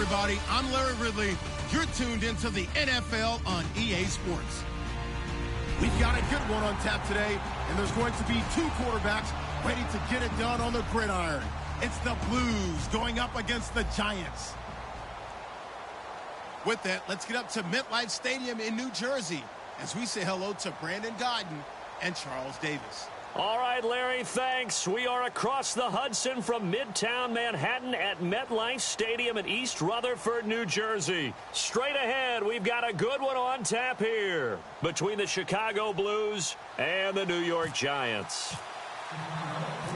everybody. I'm Larry Ridley. You're tuned into the NFL on EA Sports. We've got a good one on tap today, and there's going to be two quarterbacks ready to get it done on the gridiron. It's the Blues going up against the Giants. With that, let's get up to MetLife Stadium in New Jersey as we say hello to Brandon Gaudin and Charles Davis. All right, Larry, thanks. We are across the Hudson from Midtown Manhattan at MetLife Stadium in East Rutherford, New Jersey. Straight ahead, we've got a good one on tap here between the Chicago Blues and the New York Giants.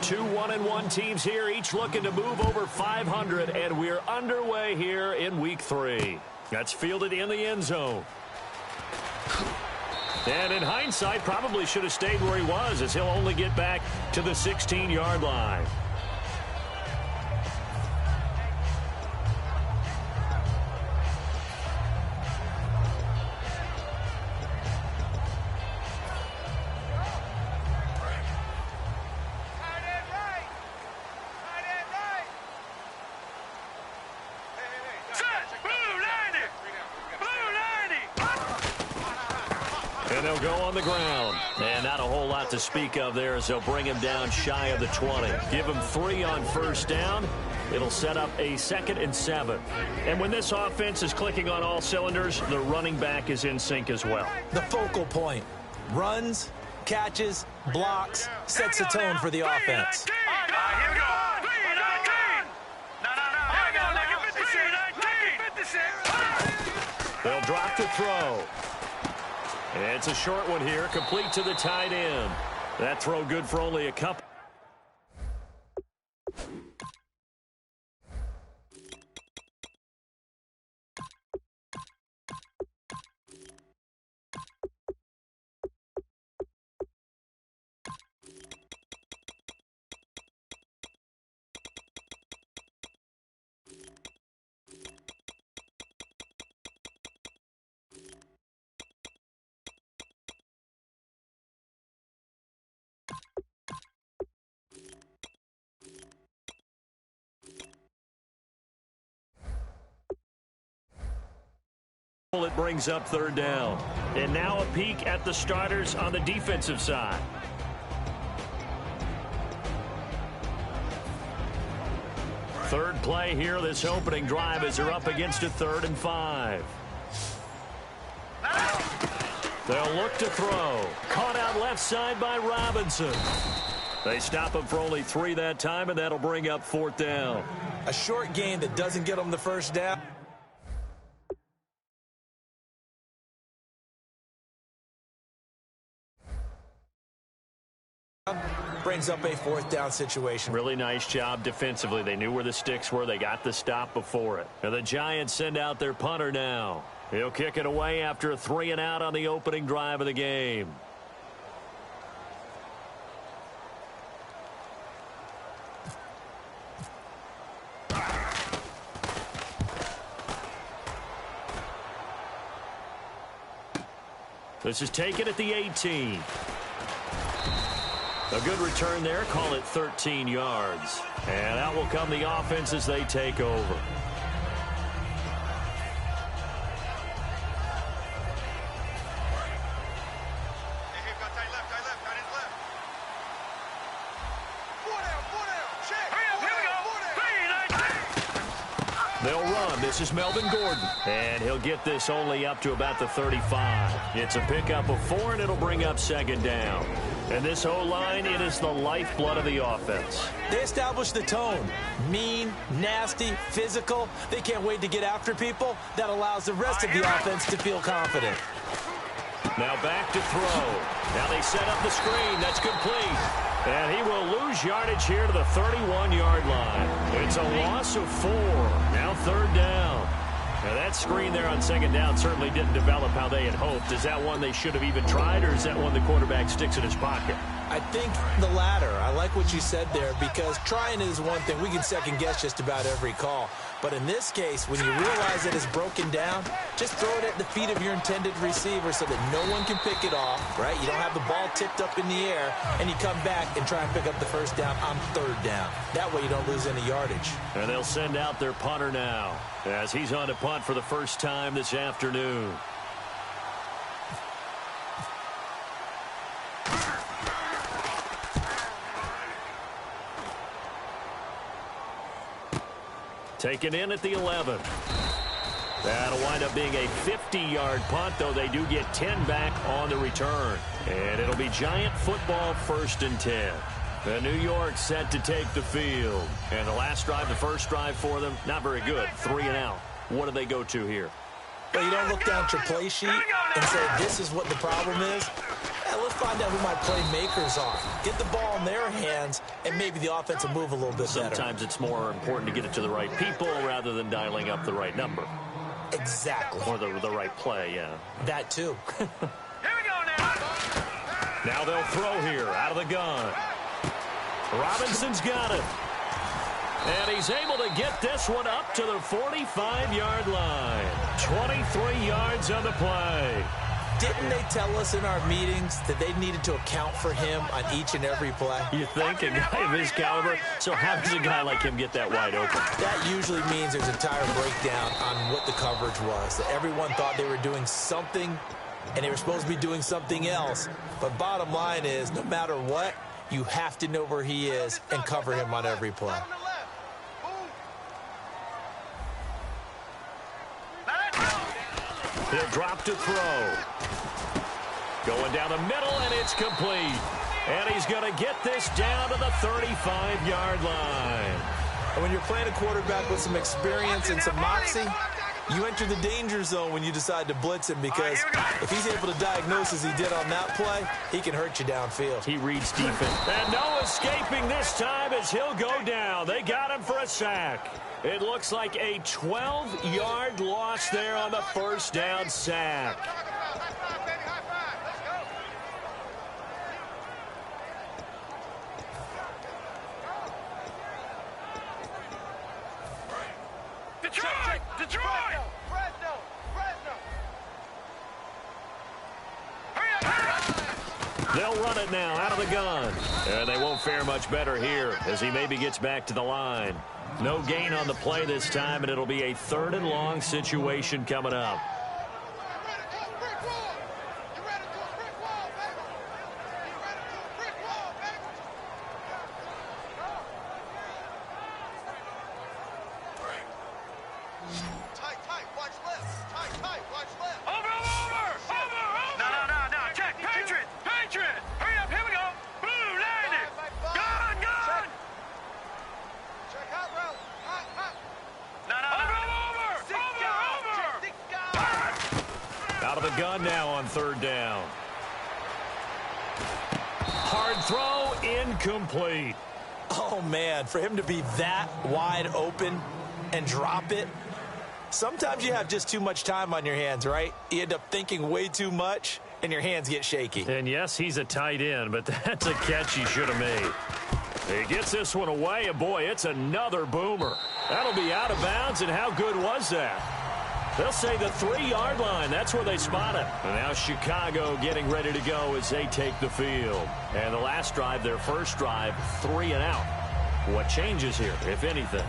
Two 1-1 teams here, each looking to move over 500, and we're underway here in Week 3. That's fielded in the end zone. And in hindsight, probably should have stayed where he was, as he'll only get back to the 16-yard line. And they'll go on the ground. And not a whole lot to speak of there as they'll bring him down shy of the 20. Give him 3 on first down. It'll set up a 2nd and 7. And when this offense is clicking on all cylinders, the running back is in sync as well. The focal point. Runs, catches, blocks, sets the tone for the offense. Here we go. They'll drop to throw. And it's a short one here, complete to the tight end. That throw good for only a couple. It brings up 3rd down. And now a peek at the starters on the defensive side. Third play here, this opening drive, as they're up against a 3rd and 5. They'll look to throw. Caught out left side by Robinson. They stop him for only 3 that time, and that'll bring up 4th down. A short gain that doesn't get them the first down. Brings up a 4th down situation. Really nice job defensively. They knew where the sticks were. They got the stop before it. And the Giants send out their punter now. He'll kick it away after a 3 and out on the opening drive of the game. This is taken at the 18. A good return there. Call it 13 yards. And out will come the offense as they take over. They'll run. This is Melvin Gordon. And he'll get this only up to about the 35. It's a pickup of 4, and it'll bring up 2nd down. And this O-line, it is the lifeblood of the offense. They establish the tone. Mean, nasty, physical. They can't wait to get after people. That allows the rest of the offense to feel confident. Now back to throw. Now they set up the screen. That's complete. And he will lose yardage here to the 31-yard line. It's a loss of 4. Now 3rd down. Now that screen there on 2nd down certainly didn't develop how they had hoped. Is that one they should have even tried, or is that one the quarterback sticks in his pocket? I think the latter. I like what you said there, because trying is one thing. We can second-guess just about every call. But in this case, when you realize that it's broken down, just throw it at the feet of your intended receiver so that no one can pick it off, right? You don't have the ball tipped up in the air, and you come back and try and pick up the first down on third down. That way you don't lose any yardage. And they'll send out their punter now as he's on to punt for the first time this afternoon. Taken in at the 11. That'll wind up being a 50-yard punt, though they do get 10 back on the return. And it'll be Giant football 1st and 10. The New York set to take the field. And the last drive, the first drive for them, not very good. 3 and out. What do they go to here? Well, you don't look down at your play sheet and say, this is what the problem is. Let's find out who my playmakers are. Get the ball in their hands, and maybe the offense will move a little bit better. Sometimes it's more important to get it to the right people rather than dialing up the right number. Exactly. Or the right play, yeah. That too. Here we go now. Now they'll throw here out of the gun. Robinson's got it. And he's able to get this one up to the 45-yard line. 23 yards on the play. Didn't they tell us in our meetings that they needed to account for him on each and every play? You think? A guy of his caliber? So how does a guy like him get that wide open? That usually means there's a entire breakdown on what the coverage was. That everyone thought they were doing something, and they were supposed to be doing something else. But bottom line is, no matter what, you have to know where he is and cover him on every play. He'll drop to throw. Going down the middle, and it's complete. And he's going to get this down to the 35-yard line. And when you're playing a quarterback with some experience and some moxie, you enter the danger zone when you decide to blitz him, because if he's able to diagnose as he did on that play, he can hurt you downfield. He reads defense. And no escaping this time as he'll go down. They got him for a sack. It looks like a 12-yard loss there on the first down sack. Detroit! They'll run it now out of the gun. And they won't fare much better here as he maybe gets back to the line. No gain on the play this time, and it'll be a 3rd and long situation coming up. Out of the gun now on 3rd down. Hard throw, incomplete. Oh, man, for him to be that wide open and drop it. Sometimes you have just too much time on your hands, right? You end up thinking way too much, and your hands get shaky. And yes, he's a tight end, but that's a catch he should have made. He gets this one away, and boy, it's another boomer. That'll be out of bounds, and how good was that? They'll say the 3-yard line. That's where they spot it. And now Chicago getting ready to go as they take the field. And the last drive, their first drive, 3 and out. What changes here, if anything?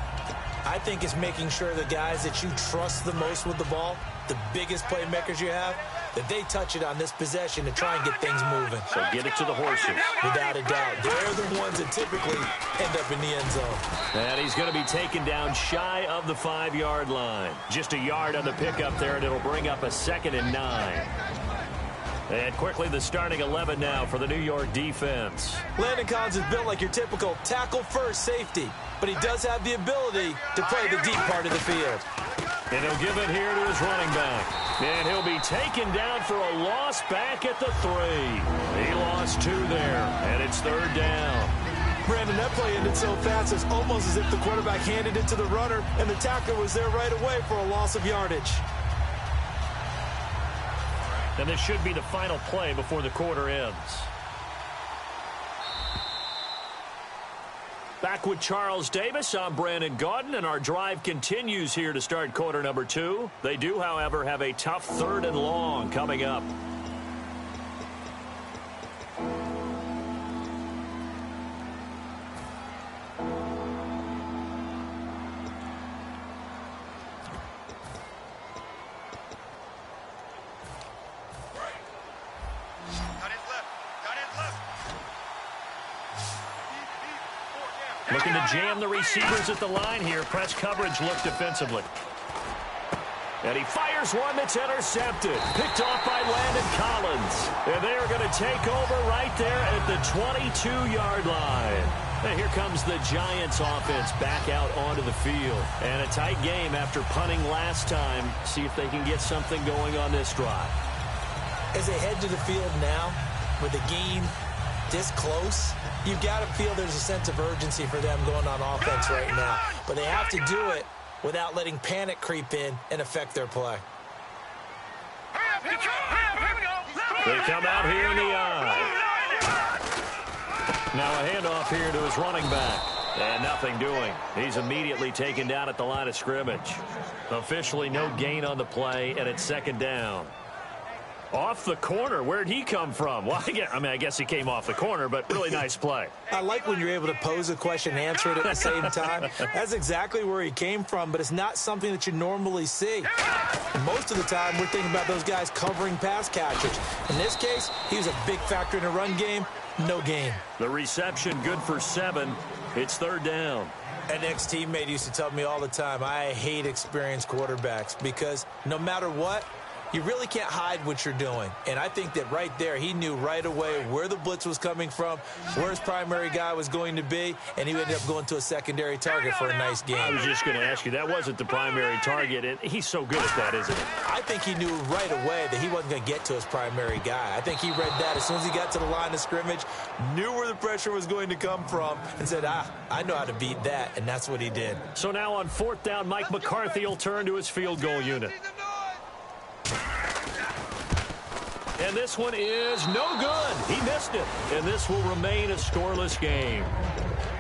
I think it's making sure the guys that you trust the most with the ball, the biggest playmakers you have, that they touch it on this possession to try and get things moving. So get it to the horses. Without a doubt. They're the ones that typically end up in the end zone. And he's going to be taken down shy of the 5-yard line. Just a yard on the pickup there, and it'll bring up a 2nd and 9. And quickly the starting 11 now for the New York defense. Landon Collins is built like your typical tackle-first safety, but he does have the ability to play the deep part of the field. And he'll give it here to his running back. And he'll be taken down for a loss back at the 3. He lost 2 there, and it's 3rd down. Brandon, that play ended so fast, it's almost as if the quarterback handed it to the runner, and the tackler was there right away for a loss of yardage. And this should be the final play before the quarter ends. Back with Charles Davis, I'm Brandon Gaudin, and our drive continues here to start quarter number 2. They do, however, have a tough 3rd and long coming up. Looking to jam the receivers at the line here. Press coverage look defensively. And he fires one that's intercepted. Picked off by Landon Collins. And they are going to take over right there at the 22-yard line. And here comes the Giants offense back out onto the field. And a tight game after punting last time. See if they can get something going on this drive. As they head to the field now, with the game this close, you've got to feel there's a sense of urgency for them going on offense right now. But they have to do it without letting panic creep in and affect their play. They come out here in the eye. Now a handoff here to his running back. And nothing doing. He's immediately taken down at the line of scrimmage. Officially no gain on the play, and it's 2nd down. Off the corner. Where'd he come from? Well, I guess he came off the corner, but really nice play. I like when you're able to pose a question and answer it at the same time. That's exactly where he came from, but it's not something that you normally see. Most of the time, we're thinking about those guys covering pass catchers. In this case, he was a big factor in the run game. No gain. The reception good for 7. It's 3rd down. An ex-teammate used to tell me all the time, I hate experienced quarterbacks because no matter what, you really can't hide what you're doing. And I think that right there, he knew right away where the blitz was coming from, where his primary guy was going to be, and he ended up going to a secondary target for a nice game. I was just going to ask you, that wasn't the primary target, and he's so good at that, isn't he? I think he knew right away that he wasn't going to get to his primary guy. I think he read that as soon as he got to the line of scrimmage, knew where the pressure was going to come from, and said, I know how to beat that, and that's what he did. So now on 4th down, Mike McCarthy will turn to his field goal unit. And this one is no good. He missed it. And this will remain a scoreless game.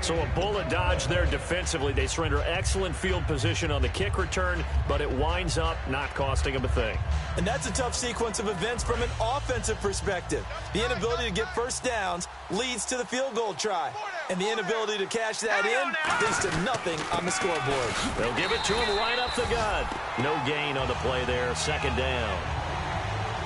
So a bullet dodge there defensively. They surrender excellent field position on the kick return, but it winds up not costing them a thing. And that's a tough sequence of events from an offensive perspective. The inability to get first downs leads to the field goal try. And the inability to cash that in leads to nothing on the scoreboard. They'll give it to him right up the gut. No gain on the play there. 2nd down.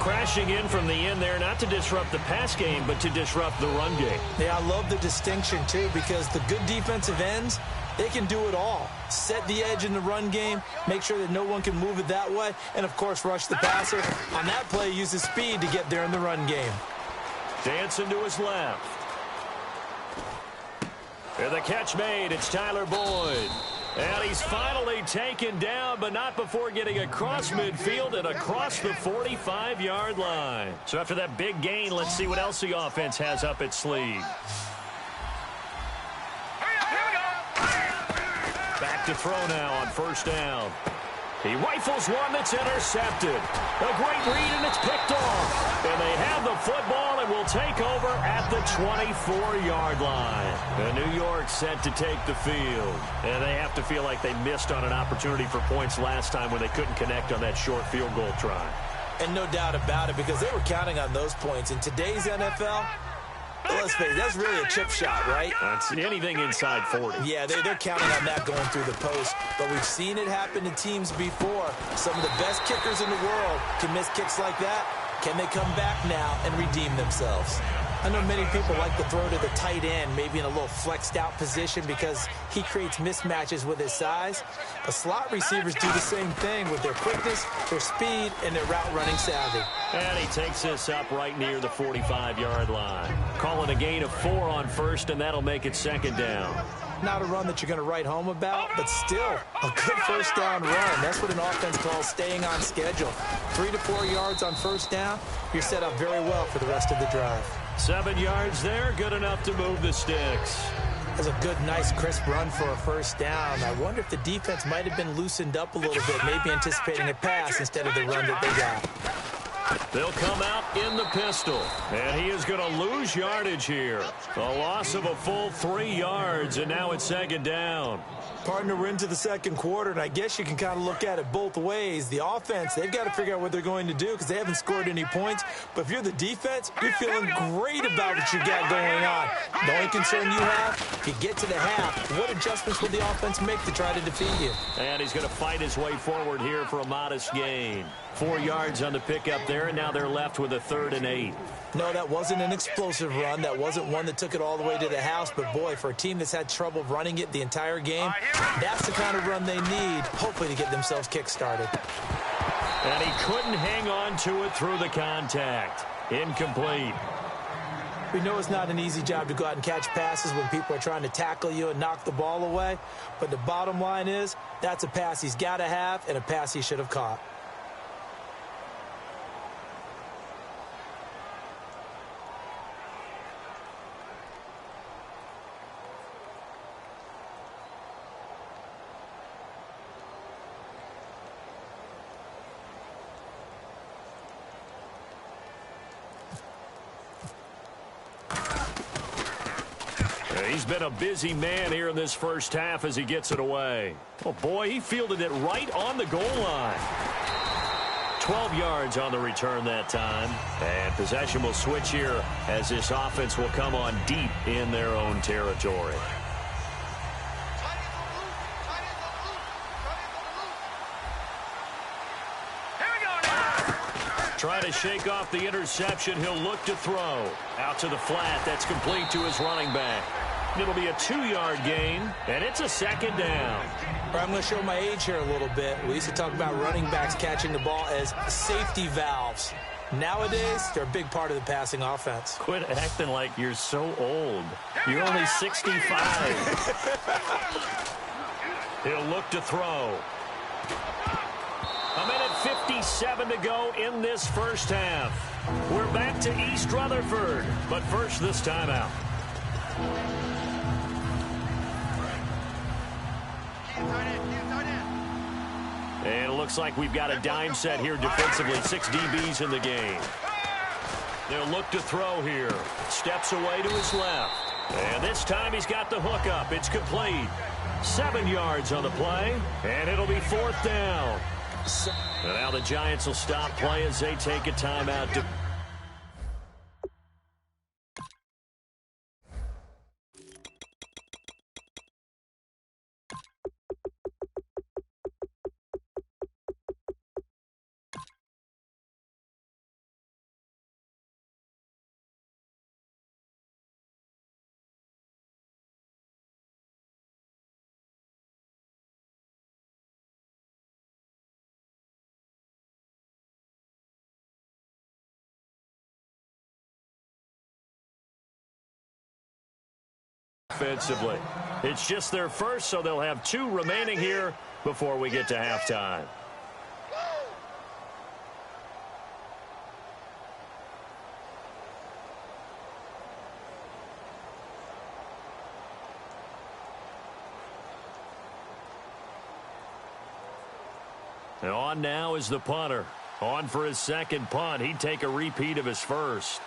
Crashing in from the end there, not to disrupt the pass game, but to disrupt the run game. Yeah, I love the distinction, too, because the good defensive ends, they can do it all. Set the edge in the run game, make sure that no one can move it that way, and, of course, rush the passer. On that play, use the speed to get there in the run game. Dancing to his left. And the catch made. It's Tyler Boyd. And he's finally taken down, but not before getting across midfield and across the 45-yard line. So after that big gain, let's see what else the offense has up its sleeve. Back to throw now on 1st down. He rifles one that's intercepted. A great read, and it's picked off. And they have the football and will take over at the 24-yard line. And New York set to take the field. And they have to feel like they missed on an opportunity for points last time when they couldn't connect on that short field goal try. And no doubt about it, because they were counting on those points. In today's NFL, let's face it, that's really a chip shot, right? That's anything inside 40. Yeah, they're counting on that going through the post. But we've seen it happen to teams before. Some of the best kickers in the world can miss kicks like that. Can they come back now and redeem themselves? I know many people like to throw to the tight end, maybe in a little flexed out position because he creates mismatches with his size. The slot receivers do the same thing with their quickness, their speed, and their route running savvy. And he takes this up right near the 45-yard line. Calling a gain of 4 on 1st, and that'll make it 2nd down. Not a run that you're going to write home about, but still a good 1st down run. That's what an offense calls staying on schedule. 3 to 4 yards on 1st down, you're set up very well for the rest of the drive. 7 yards there, good enough to move the sticks. That's a good, nice, crisp run for a 1st down. I wonder if the defense might have been loosened up a little bit, maybe anticipating a pass instead of the run that they got. They'll come out in the pistol, and he is going to lose yardage here. A loss of a full 3 yards, and now it's second down. Partner, we're into the second quarter, and I guess you can kind of look at it both ways. The offense, they've got to figure out what they're going to do because they haven't scored any points. But if you're the defense, you're feeling great about what you got going on. The only concern you have, if you get to the half, what adjustments will the offense make to try to defeat you? And he's going to fight his way forward here for a modest gain. 4 yards on the pickup there, and now they're left with a 3rd and 8. No, that wasn't an explosive run. That wasn't one that took it all the way to the house. But, boy, for a team that's had trouble running it the entire game, that's the kind of run they need, hopefully, to get themselves kick-started. And he couldn't hang on to it through the contact. Incomplete. We know it's not an easy job to go out and catch passes when people are trying to tackle you and knock the ball away. But the bottom line is that's a pass he's got to have and a pass he should have caught. He's been a busy man here in this first half as he gets it away. Oh, boy, he fielded it right on the goal line. 12 yards on the return that time. And possession will switch here as this offense will come on deep in their own territory. Trying to shake off the interception. He'll look to throw. Out to the flat. That's complete to his running back. It'll be a 2-yard gain, and it's a second down. I'm going to show my age here a little bit. We used to talk about running backs catching the ball as safety valves. Nowadays, they're a big part of the passing offense. Quit acting like you're so old. You're only 65. He'll look to throw. A minute 57 to go in this first half. We're back to East Rutherford, but first this timeout. And it looks like we've got a dime set here defensively. 6 DBs in the game. They'll look to throw here. Steps away to his left. And this time he's got the hook up. It's complete. 7 yards on the play. And it'll be 4th down. And now the Giants will stop play as they take a timeout. Offensively. It's just their first, so they'll have 2 remaining here before we get to halftime. And on now is the punter. On for his second punt. He'd take a repeat of his first.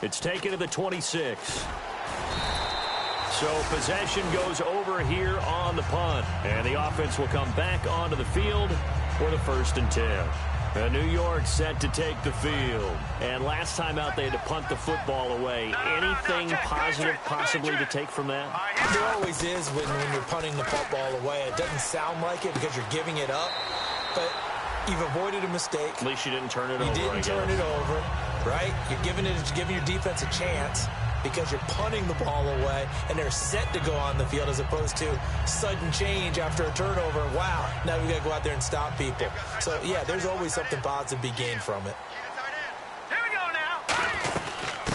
It's taken to the 26. So possession goes over here on the punt. And the offense will come back onto the field for the 1st and 10. And New York set to take the field. And last time out, they had to punt the football away. Anything positive possibly to take from that? There always is when you're punting the football away. It doesn't sound like it because you're giving it up. But you've avoided a mistake. At least you didn't turn it over. You didn't turn it over, right? You're giving your defense a chance because you're punting the ball away, and they're set to go on the field as opposed to sudden change after a turnover. Wow, now we got to go out there and stop people. So, yeah, there's always something positive to be gained from it. Here we go now.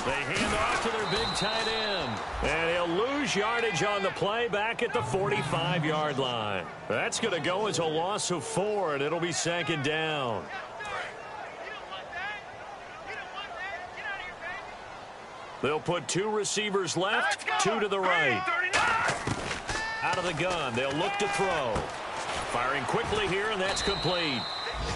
They hand off to their big tight end. And he'll lose yardage on the play back at the 45-yard line. That's going to go as a loss of 4, and it'll be second down. They'll put 2 receivers left, 2 to the right. Out of the gun, they'll look to throw. Firing quickly here, and that's complete.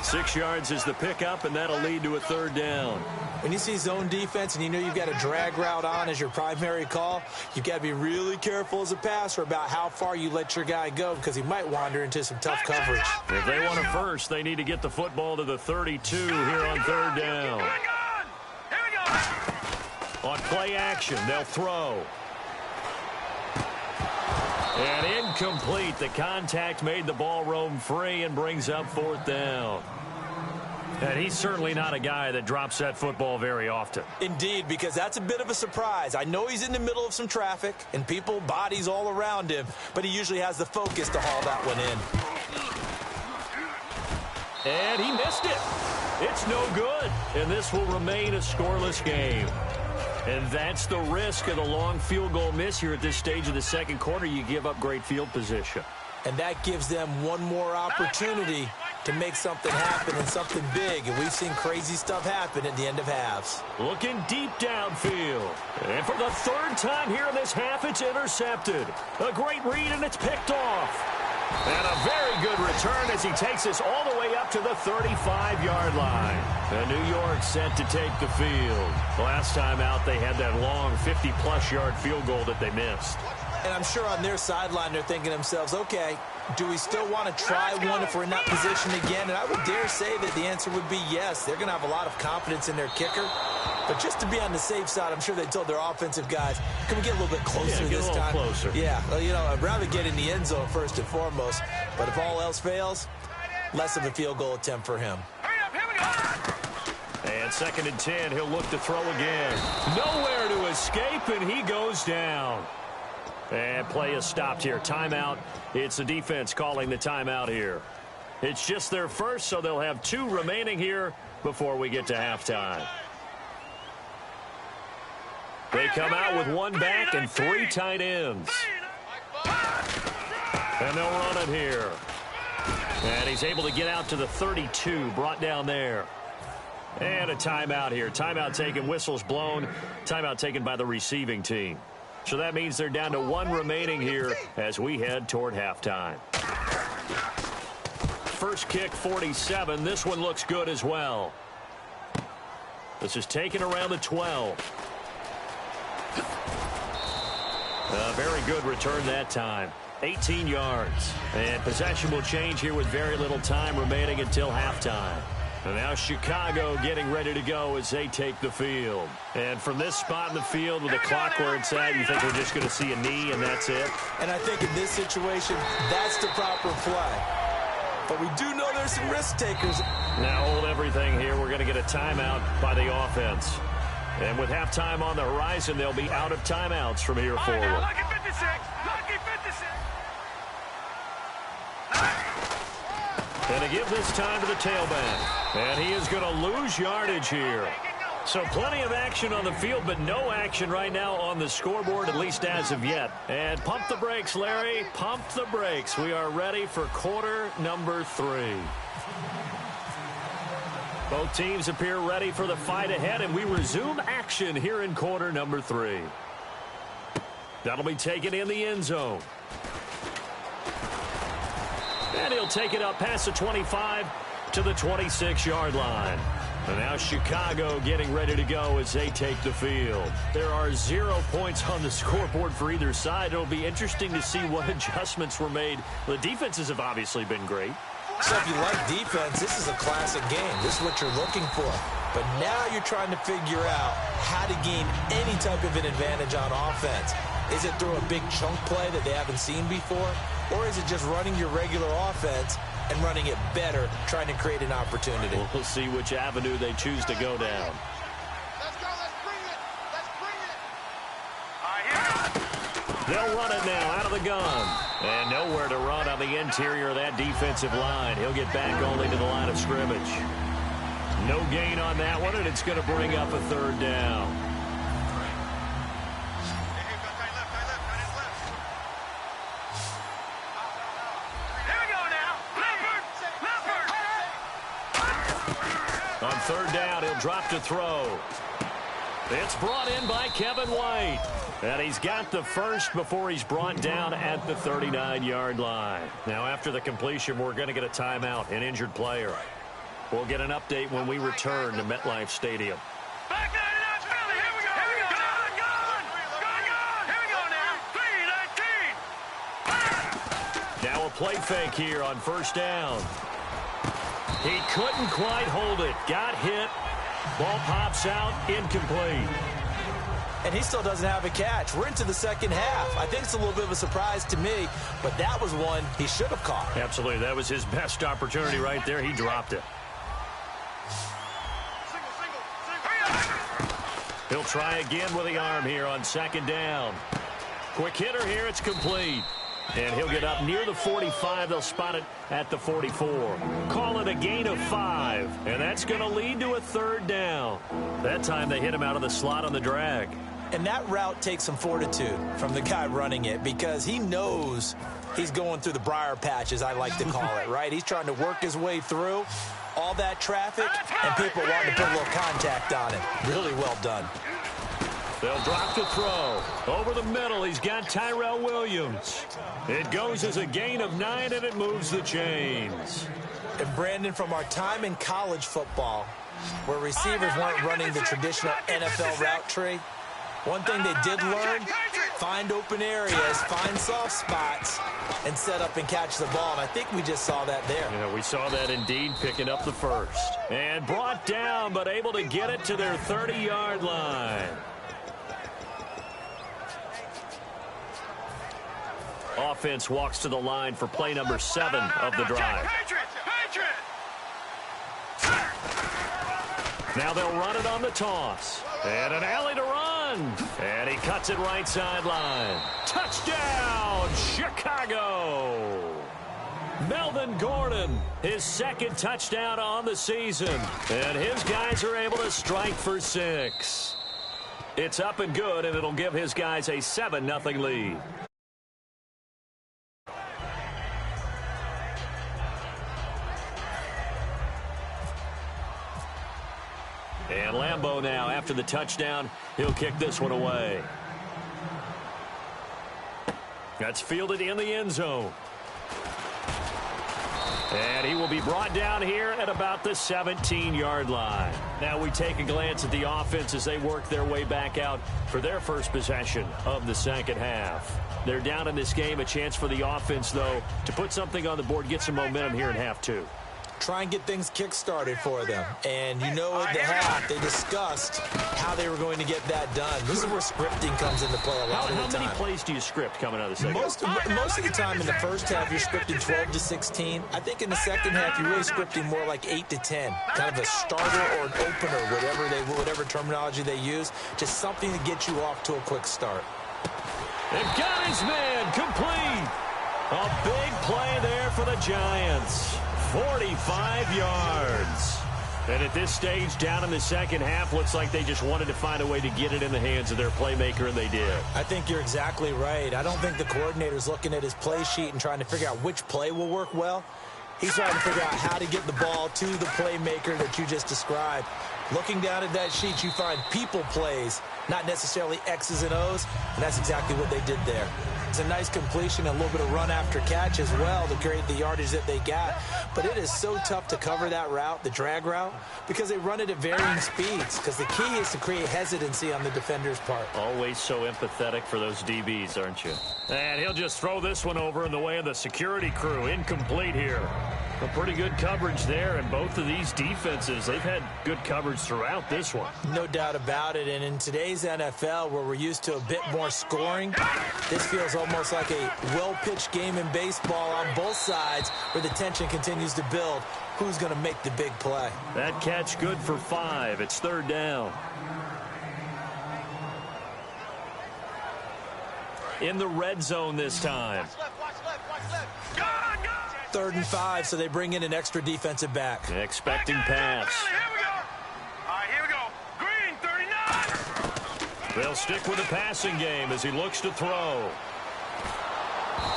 6 yards is the pickup, and that'll lead to a 3rd down. When you see zone defense and you know you've got a drag route on as your primary call, you've got to be really careful as a passer about how far you let your guy go because he might wander into some tough coverage. If they want a first, they need to get the football to the 32 here on 3rd down. On play action, they'll throw. And incomplete. The contact made the ball roam free and brings up 4th down. And he's certainly not a guy that drops that football very often. Indeed, because that's a bit of a surprise. I know he's in the middle of some traffic and people, bodies all around him, but he usually has the focus to haul that one in. And he missed it. It's no good. And this will remain a scoreless game. And that's the risk of the long field goal miss here at this stage of the 2nd quarter. You give up great field position. And that gives them one more opportunity to make something happen and something big. And we've seen crazy stuff happen at the end of halves. Looking deep downfield. And for the 3rd time here in this half, it's intercepted. A great read, and it's picked off. And a very good return as he takes us all the way up to the 35-yard line. And New York set to take the field. Last time out, they had that long 50-plus yard field goal that they missed. And I'm sure on their sideline they're thinking to themselves, okay, do we still want to try one if we're in that position again? And I would dare say that the answer would be yes. They're going to have a lot of confidence in their kicker. But just to be on the safe side, I'm sure they told their offensive guys, can we get a little bit closer this time? Closer. Yeah, well, you know, I'd rather get in the end zone first and foremost. But if all else fails, less of a field goal attempt for him. And 2nd and 10, he'll look to throw again. Nowhere to escape, and he goes down. And play is stopped here. Timeout. It's the defense calling the timeout here. It's just their first, so they'll have 2 remaining here before we get to halftime. They come out with 1 back and 3 tight ends. And they'll run it here. And he's able to get out to the 32, brought down there. And a timeout here. Timeout taken, whistles blown. Timeout taken by the receiving team. So that means they're down to 1 remaining here as we head toward halftime. First kick, 47. This one looks good as well. This is taken around the 12. A very good return that time. 18 yards. And possession will change here with very little time remaining until halftime. And now Chicago getting ready to go as they take the field. And from this spot in the field with the clock where it's at, you think we're just going to see a knee and that's it? And I think in this situation, that's the proper play. But we do know there's some risk takers. Now hold everything here. We're going to get a timeout by the offense. And with halftime on the horizon, they'll be out of timeouts from here forward. Now, lucky 56. Lucky 56. And to give this time to the tailback. And he is going to lose yardage here. So plenty of action on the field, but no action right now on the scoreboard, at least as of yet. And pump the brakes, Larry. Pump the brakes. We are ready for quarter number 3. Both teams appear ready for the fight ahead, and we resume action here in quarter number 3. That'll be taken in the end zone. And he'll take it up past the 25 to the 26-yard line. And now Chicago getting ready to go as they take the field. There are 0 points on the scoreboard for either side. It'll be interesting to see what adjustments were made. The defenses have obviously been great. So if you like defense, this is a classic game. This is what you're looking for. But now you're trying to figure out how to gain any type of an advantage on offense. Is it through a big chunk play that they haven't seen before? Or is it just running your regular offense and running it better, trying to create an opportunity? We'll see which avenue they choose to go down. Let's go. Let's bring it. Let's bring it. All right, here we go. They'll run it now out of the gun. And nowhere to run on the interior of that defensive line. He'll get back only to the line of scrimmage. No gain on that one, and it's going to bring up a 3rd down. On 3rd down, he'll drop to throw. It's brought in by Kevin White. And he's got the first before he's brought down at the 39-yard line. Now, after the completion, we're going to get a timeout, an injured player. We'll get an update when we return to MetLife Stadium. Back there, that's Philly. Here we go. Here we go. Gone. Here we go now. 3-19. Now a play fake here on first down. He couldn't quite hold it. Got hit. Ball pops out, incomplete. And he still doesn't have a catch. We're into the second half. I think it's a little bit of a surprise to me, but that was one he should have caught. Absolutely. That was his best opportunity right there. He dropped it. He'll try again with the arm here on second down. Quick hitter here. It's complete. And he'll get up near the 45. They'll spot it at the 44. Call it a gain of 5. And that's going to lead to a third down. That time they hit him out of the slot on the drag. And that route takes some fortitude from the guy running it because he knows he's going through the briar patch, as I like to call it, right? He's trying to work his way through all that traffic and people wanting to put a little contact on it. Really well done. They'll drop the throw. Over the middle, he's got Tyrell Williams. It goes as a gain of 9, and it moves the chains. And, Brandon, from our time in college football, where receivers weren't running the traditional NFL route tree, one thing they did learn, find open areas, find soft spots, and set up and catch the ball. And I think we just saw that there. Yeah, we saw that indeed, picking up the first. And brought down, but able to get it to their 30-yard line. Offense walks to the line for play number 7 of the drive. Now they'll run it on the toss. And an alley to run. And he cuts it right sideline. Touchdown, Chicago. Melvin Gordon, his second touchdown on the season. And his guys are able to strike for 6. It's up and good, and it'll give his guys a 7-0 lead. And Lambeau now, after the touchdown, he'll kick this one away. That's fielded in the end zone. And he will be brought down here at about the 17-yard line. Now we take a glance at the offense as they work their way back out for their first possession of the second half. They're down in this game. A chance for the offense, though, to put something on the board, get some momentum here in half 2. Try and get things kick-started for them. And you know at the half, they discussed how they were going to get that done. This is where scripting comes into play a lot of the time. How many plays do you script coming out of the second? Most of the time in the first half, you're scripting 12 to 16. I think in the second half, you're really scripting more like 8 to 10. Kind of a starter or an opener, whatever terminology they use. Just something to get you off to a quick start. They've got his man complete. A big play there for the Giants. 45 yards. And at this stage, down in the second half, looks like they just wanted to find a way to get it in the hands of their playmaker, and they did. I think you're exactly right. I don't think the coordinator's looking at his play sheet and trying to figure out which play will work well. He's trying to figure out how to get the ball to the playmaker that you just described. Looking down at that sheet, you find people plays, not necessarily X's and O's, and that's exactly what they did there. It's a nice completion, a little bit of run after catch as well to create the yardage that they got. But it is so tough to cover that route, the drag route, because they run it at varying speeds, because the key is to create hesitancy on the defender's part. Always so empathetic for those DBs, aren't you? And he'll just throw this one over in the way of the security crew. Incomplete here. A pretty good coverage there, and both of these defenses, they've had good coverage throughout this one. No doubt about it, and in today's NFL, where we're used to a bit more scoring, this feels almost like a well-pitched game in baseball on both sides, where the tension continues to build. Who's going to make the big play? That catch good for 5. It's third down. In the red zone this time. Watch left. Go! 3rd and 5, so they bring in an extra defensive back. Expecting pass. Here we go. All right, here we go. Green, 39. They'll stick with the passing game as he looks to throw.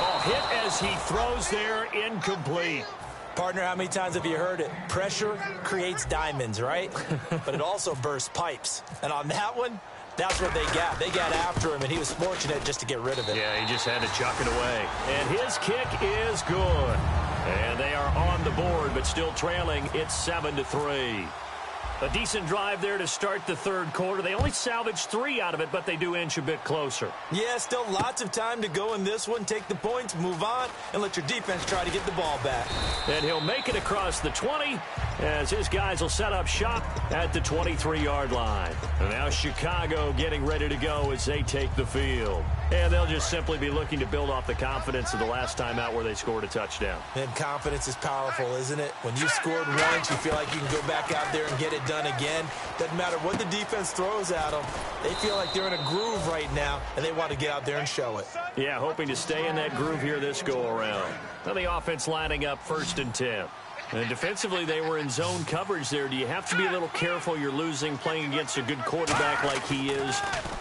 Oh, hit as he throws there, incomplete. Partner, how many times have you heard it? Pressure creates diamonds, right? But it also bursts pipes. And on that one, that's what they got. They got after him, and he was fortunate just to get rid of it. Yeah, he just had to chuck it away. And his kick is good. And they are on the board, but still trailing. It's 7-3. A decent drive there to start the third quarter. They only salvaged 3 out of it, but they do inch a bit closer. Yeah, still lots of time to go in this one. Take the points, move on, and let your defense try to get the ball back. And he'll make it across the 20 as his guys will set up shop at the 23-yard line. And now Chicago getting ready to go as they take the field. And they'll just simply be looking to build off the confidence of the last time out where they scored a touchdown. And confidence is powerful, isn't it? When you scored once, you feel like you can go back out there and get it done again. Doesn't matter what the defense throws at them. They feel like they're in a groove right now, and they want to get out there and show it. Yeah, hoping to stay in that groove here this go-around. Now the offense lining up 1st and 10. And defensively, they were in zone coverage there. Do you have to be a little careful you're losing playing against a good quarterback like he is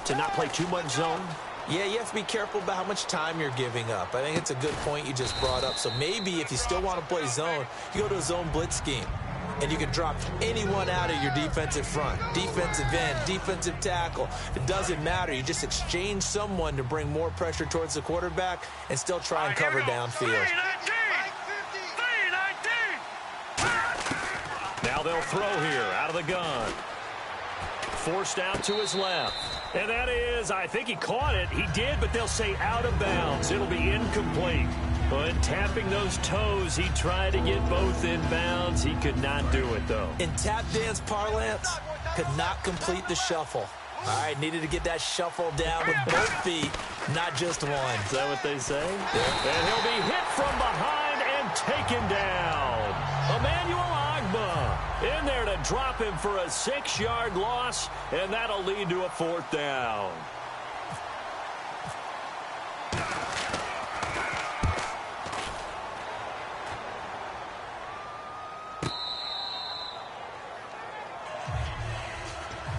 to not play too much zone? Yeah, you have to be careful about how much time you're giving up. I think it's a good point you just brought up. So maybe if you still want to play zone, you go to a zone blitz scheme. And you can drop anyone out of your defensive front. Defensive end, defensive tackle. It doesn't matter. You just exchange someone to bring more pressure towards the quarterback and still try and cover downfield. Now they'll throw here out of the gun. Forced out to his left. And that is, I think he caught it. He did, but they'll say out of bounds. It'll be incomplete. But tapping those toes, he tried to get both in bounds. He could not do it, though. In tap dance parlance, could not complete the shuffle. All right, needed to get that shuffle down with both feet, not just one. Is that what they say? Yeah. And he'll be hit from behind and taken down. Emmanuel Ogbah in there to drop him for a 6-yard loss, and that'll lead to a 4th down.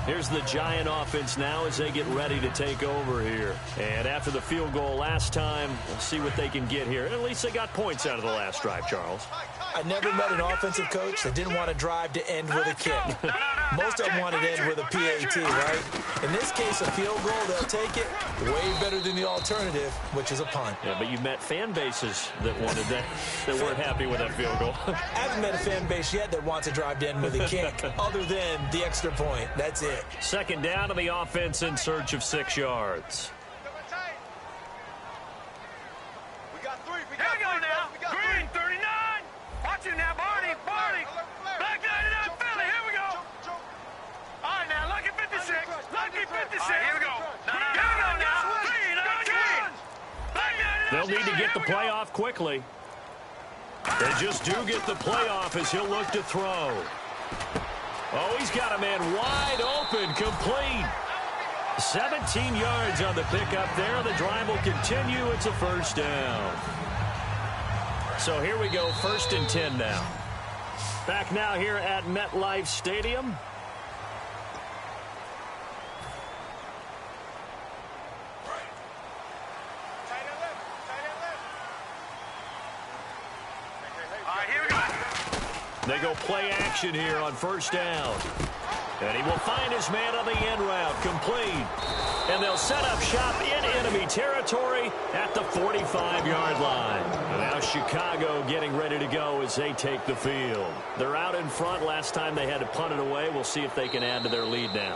Here's the Giant offense now as they get ready to take over here. And after the field goal last time, we'll see what they can get here. At least they got points out of the last drive, Charles. I never met an offensive coach that didn't want to drive to end with a kick. Most of them wanted to end with a PAT, right? In this case, a field goal, they'll take it. Way better than the alternative, which is a punt. Yeah, but you've met fan bases that wanted that weren't happy with that field goal. I haven't met a fan base yet that wants to drive to end with a kick, other than the extra point. That's it. 2nd down to the offense in search of 6 yards. We got 3. We got 3 now. Green, 39. Watch it now, Barney. Black 99, Philly. Here we go. All right, now, Lucky 56. Lucky 56. Here we go. Here we go now. Green. They'll need to get the play off quickly. They just do get the play off as he'll look to throw. Oh, he's got a man wide open, complete. 17 yards on the pickup there. The drive will continue. It's a 1st down. So here we go, 1st and 10 now. Back now here at MetLife Stadium. They go play action here on 1st down. And he will find his man on the end route, complete. And they'll set up shop in enemy territory at the 45-yard line. And now Chicago getting ready to go as they take the field. They're out in front. Last time they had to punt it away. We'll see if they can add to their lead now.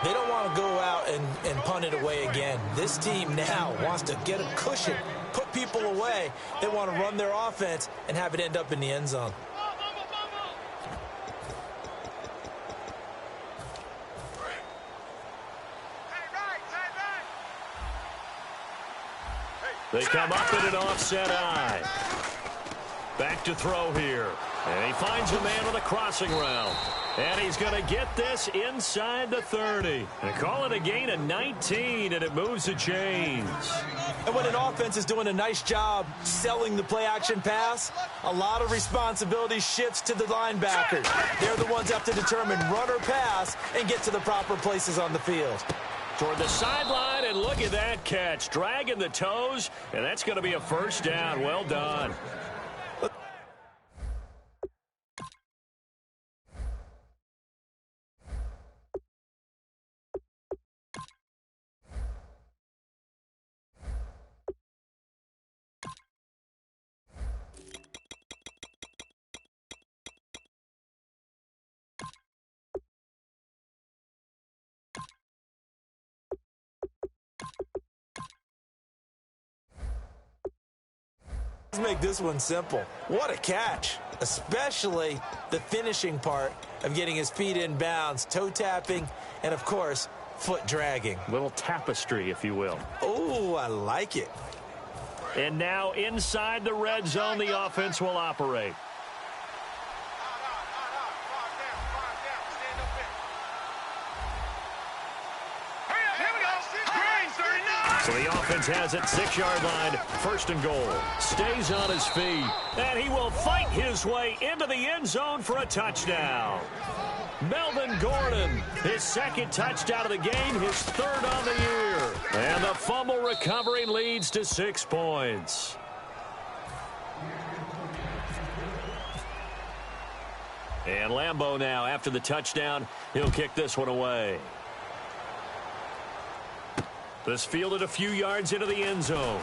They don't want to go out and punt it away again. This team now wants to get a cushion, put people away. They want to run their offense and have it end up in the end zone. They come up in an offset eye. Back to throw here. And he finds a man with a crossing route. And he's going to get this inside the 30. And call it a gain of 19, and it moves the chains. And when an offense is doing a nice job selling the play-action pass, a lot of responsibility shifts to the linebackers. They're the ones that have to determine run or pass and get to the proper places on the field. Toward the sideline, and look at that catch. Dragging the toes, and that's going to be a 1st down. Well done. Let's make this one simple. What a catch, especially the finishing part of getting his feet in bounds, toe tapping, and, of course, foot dragging. Little tapestry, if you will. Oh, I like it. And now inside the red zone, the offense will operate. So the offense has it, 6-yard line, 1st and goal. Stays on his feet, and he will fight his way into the end zone for a touchdown. Melvin Gordon, his 2nd touchdown of the game, his 3rd on the year. And the fumble recovery leads to 6 points. And Lambeau now, after the touchdown, he'll kick this one away. This fielded a few yards into the end zone.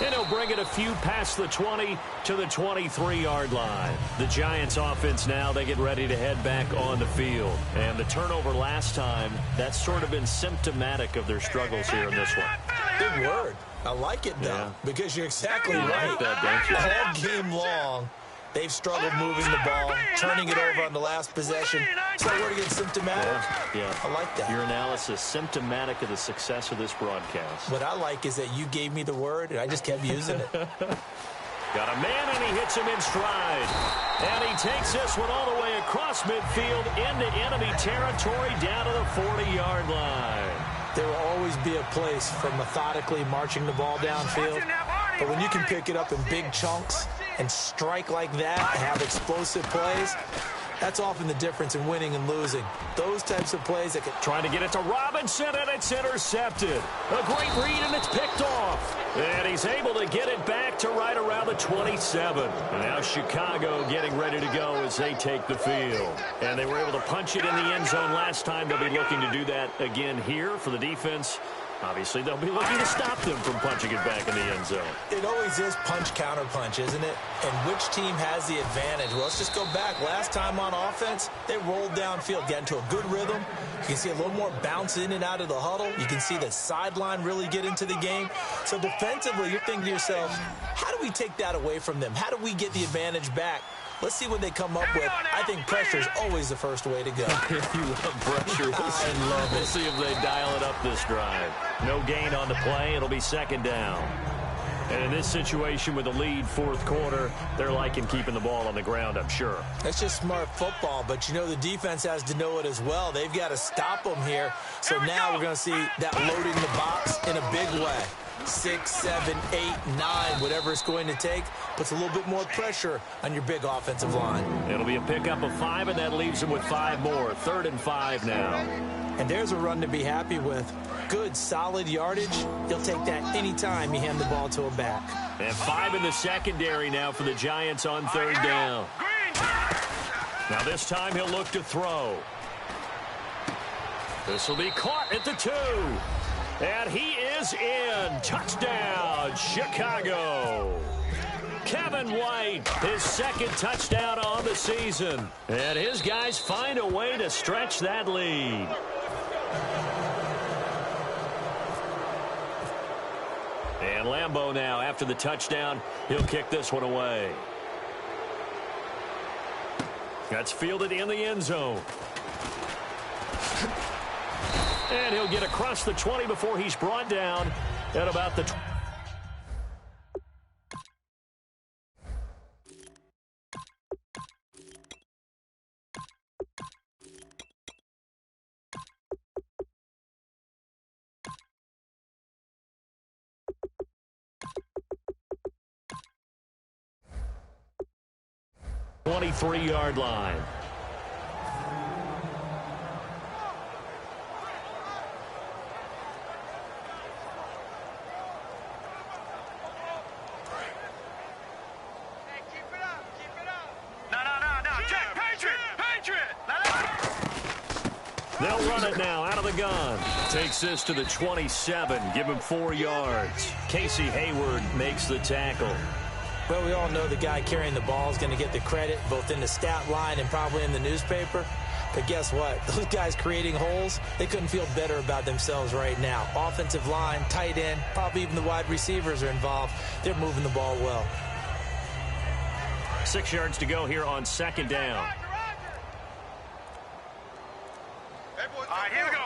And he'll bring it a few past the 20 to the 23-yard line. The Giants offense now, they get ready to head back on the field. And the turnover last time, that's sort of been symptomatic of their struggles here in this one. Big word. I like it, though, because you're exactly right. Like that, don't you? All game long, they've struggled moving the ball, turning it over on the last possession. So that word against symptomatic? Yeah. I like that. Your analysis, symptomatic of the success of this broadcast. What I like is that you gave me the word, and I just kept using it. Got a man, and he hits him in stride. And he takes this one all the way across midfield into enemy territory down to the 40-yard line. There will always be a place for methodically marching the ball downfield. But when you can pick it up in big chunks and strike like that and have explosive plays, that's often the difference in winning and losing. Those types of plays that can... Trying to get it to Robinson, and it's intercepted. A great read, and it's picked off. And he's able to get it back to right around the 27. And now Chicago getting ready to go as they take the field. And they were able to punch it in the end zone last time. They'll be looking to do that again here for the defense. Obviously, they'll be looking to stop them from punching it back in the end zone. It always is punch-counter-punch, isn't it? And which team has the advantage? Well, let's just go back. Last time on offense, they rolled downfield, got into a good rhythm. You can see a little more bounce in and out of the huddle. You can see the sideline really get into the game. So defensively, you're thinking to yourself, how do we take that away from them? How do we get the advantage back? Let's see what they come up with. I think pressure is always the first way to go. You love pressure. I love it. We'll see if they dial it up this drive. No gain on the play. It'll be 2nd down. And in this situation with the lead 4th quarter, they're liking keeping the ball on the ground, I'm sure. That's just smart football, but you know the defense has to know it as well. They've got to stop them here. So now we're going to see that loading the box in a big way. 6, 7, 8, 9, whatever it's going to take, puts a little bit more pressure on your big offensive line. It'll be a pickup of 5, and that leaves them with 5 more. 3rd and 5 now. And there's a run to be happy with. Good, solid yardage. He'll take that anytime you hand the ball to a back. And 5 in the secondary now for the Giants on 3rd down. Now this time he'll look to throw. This will be caught at the 2. And he is in. Touchdown, Chicago. Kevin White, his 2nd touchdown on the season. And his guys find a way to stretch that lead. And Lambeau now, after the touchdown, he'll kick this one away. That's fielded in the end zone. And he'll get across the 20 before he's brought down at about the 20. .23-yard line. They'll run it now out of the gun. Takes this to the 27. Give him 4 yards. Casey Hayward makes the tackle. Well, we all know the guy carrying the ball is going to get the credit both in the stat line and probably in the newspaper. But guess what? Those guys creating holes, they couldn't feel better about themselves right now. Offensive line, tight end, probably even the wide receivers are involved. They're moving the ball well. 6 yards to go here on second down. All right, here we go.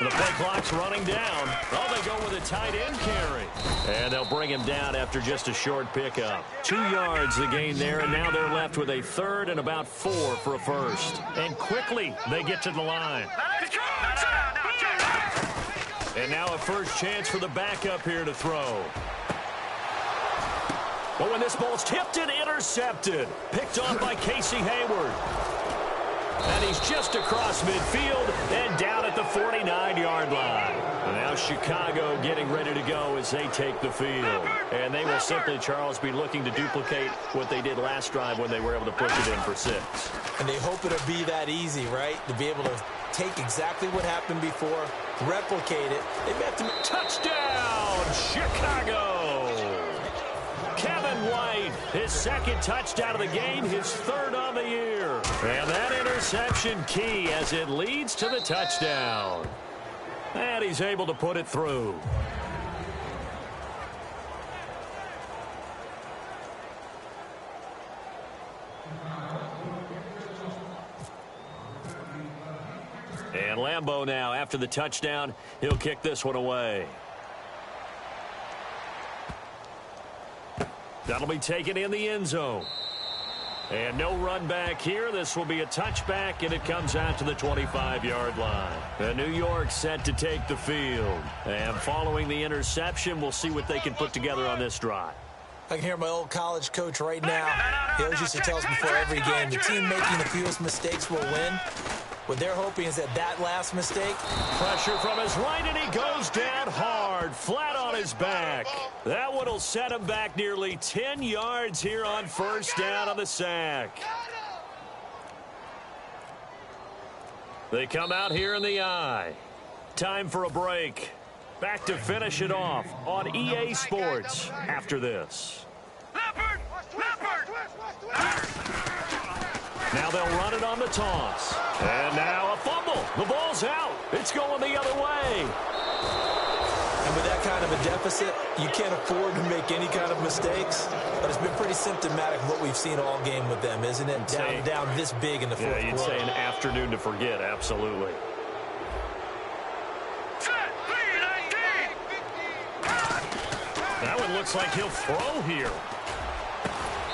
The play clock's running down. Oh, they go with a tight end carry. And they'll bring him down after just a short pickup. 2 yards the gain there, and now they're left with a third and about 4 for a first. And quickly, they get to the line. And now a first chance for the backup here to throw. But when this ball's tipped and intercepted, picked off by Casey Hayward. And he's just across midfield and down at the 49-yard line. And now Chicago getting ready to go as they take the field. And they will simply, Charles, be looking to duplicate what they did last drive when they were able to push it in for 6. And they hope it'll be that easy, right? To be able to take exactly what happened before, replicate it. They have to... Touchdown, Chicago! Kevin White, his second touchdown of the game, his third on the year. And that interception key as it leads to the touchdown. And he's able to put it through. And Lambeau now, after the touchdown, he'll kick this one away. That'll be taken in the end zone. And no run back here. This will be a touchback, and it comes out to the 25-yard line. And New York set to take the field. And following the interception, we'll see what they can put together on this drive. I can hear my old college coach right now. He always used to tell us before every game, the team making the fewest mistakes will win. What they're hoping is that last mistake. Pressure from his right, and he goes down hard, flat on his back. That one will set him back nearly 10 yards here on first down on the sack. They come out here in the eye. Time for a break. Back to finish it off on EA Sports after this. Leopard! Now they'll run it on the toss. And now a fumble. The ball's out. It's going the other way. And with that kind of a deficit, you can't afford to make any kind of mistakes. But it's been pretty symptomatic of what we've seen all game with them, isn't it? Down this big in the fourth quarter. Yeah, you'd say an afternoon to forget, absolutely. That one looks like he'll throw here.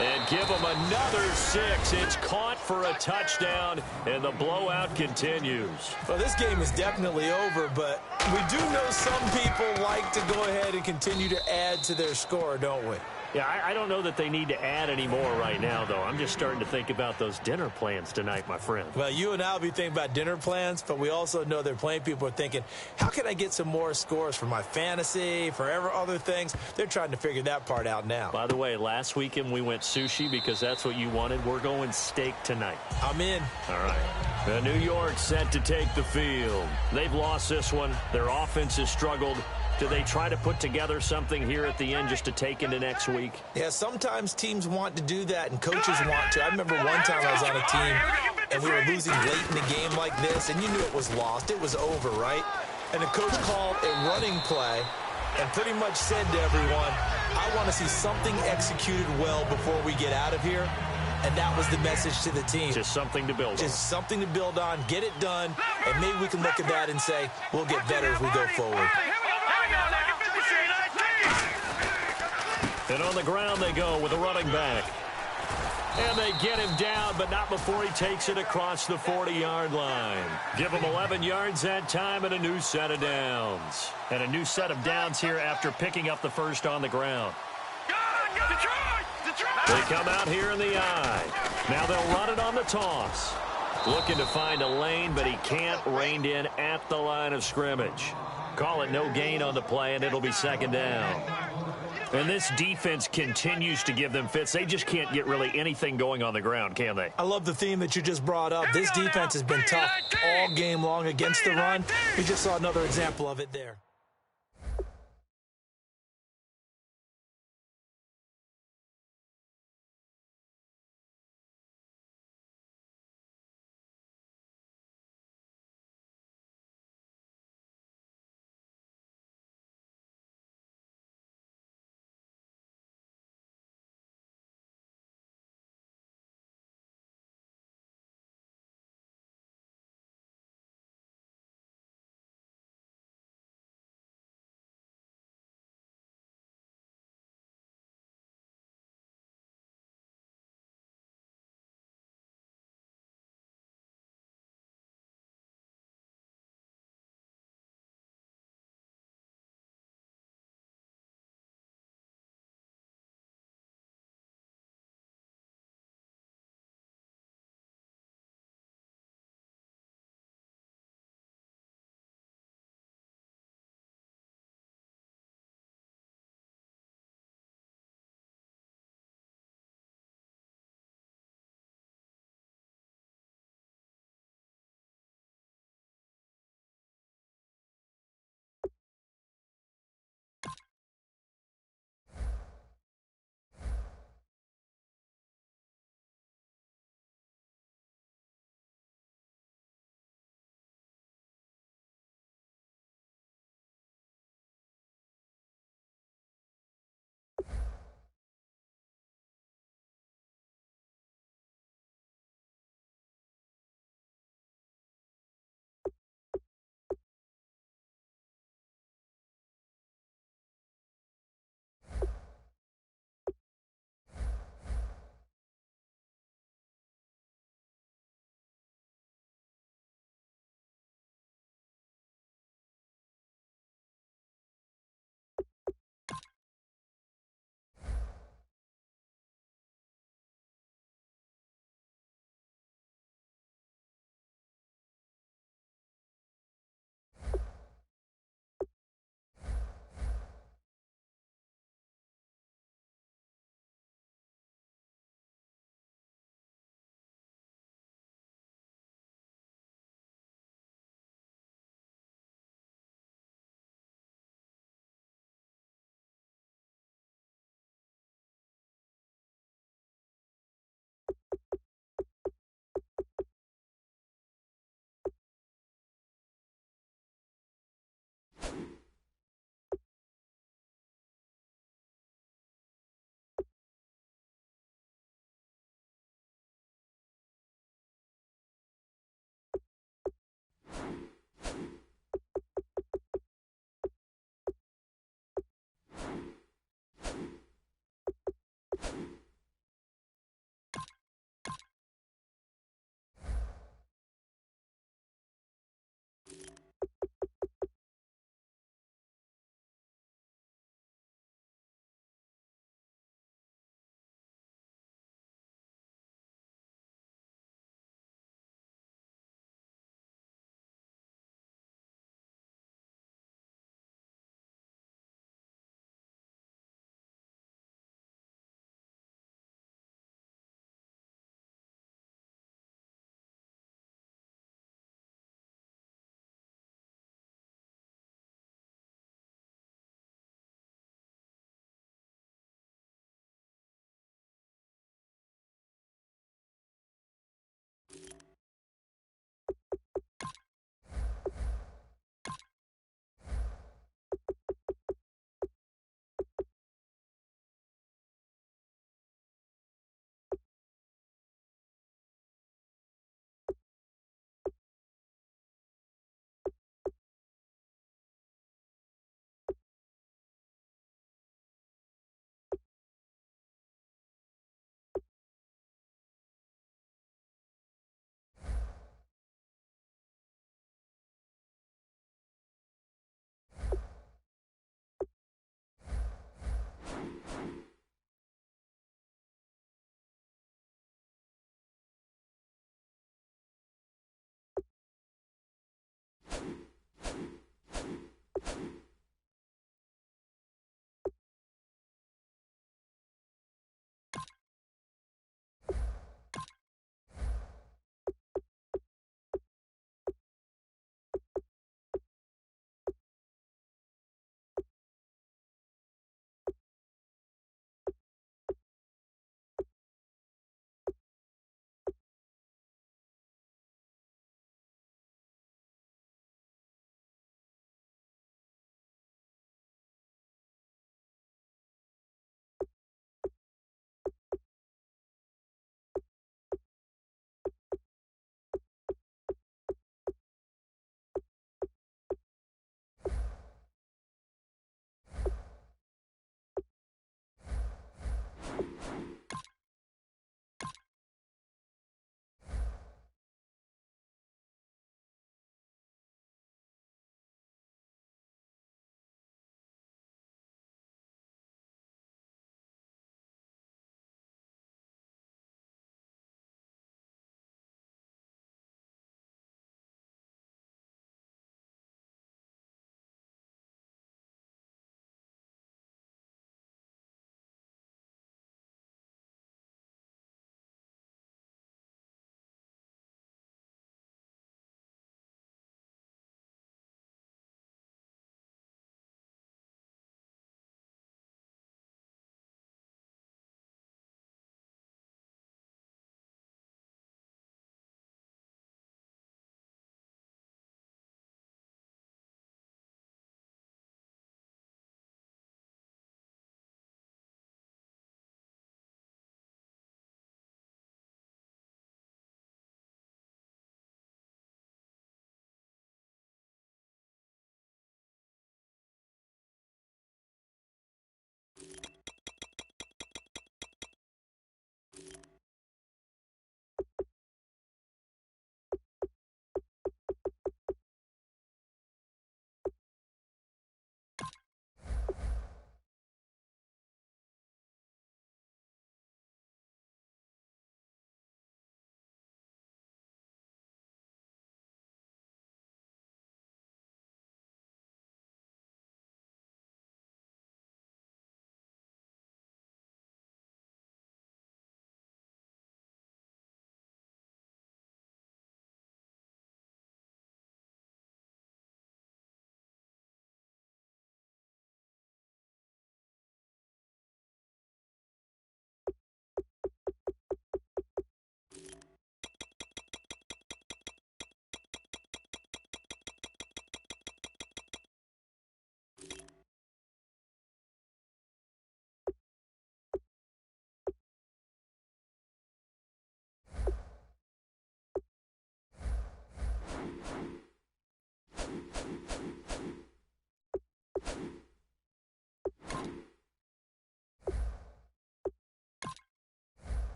And give him another 6. It's caught for a touchdown, and the blowout continues. Well, this game is definitely over, but we do know some people like to go ahead and continue to add to their score, don't we? Yeah, I don't know that they need to add any more right now, though. I'm just starting to think about those dinner plans tonight, my friend. Well, you and I will be thinking about dinner plans, but we also know that plenty of people are thinking, how can I get some more scores for my fantasy, for other things? They're trying to figure that part out now. By the way, last weekend we went sushi because that's what you wanted. We're going steak tonight. I'm in. All right. The New York set to take the field. They've lost this one. Their offense has struggled. Do they try to put together something here at the end just to take into next week? Yeah, sometimes teams want to do that and coaches want to. I remember one time I was on a team and we were losing late in the game like this, and you knew it was lost. It was over, right? And the coach called a running play and pretty much said to everyone, I want to see something executed well before we get out of here. And that was the message to the team. Just something to build on. Just something to build on, get it done, and maybe we can look at that and say, we'll get better as we go forward. And on the ground they go with a running back. And they get him down, but not before he takes it across the 40-yard line. Give him 11 yards that time and a new set of downs. And a new set of downs here after picking up the first on the ground. They come out here in the eye. Now they'll run it on the toss. Looking to find a lane, but he can't. Reined in at the line of scrimmage. Call it no gain on the play, and it'll be second down. And this defense continues to give them fits. They just can't get really anything going on the ground, can they? I love the theme that you just brought up. This defense has been tough all game long against the run. We just saw another example of it there.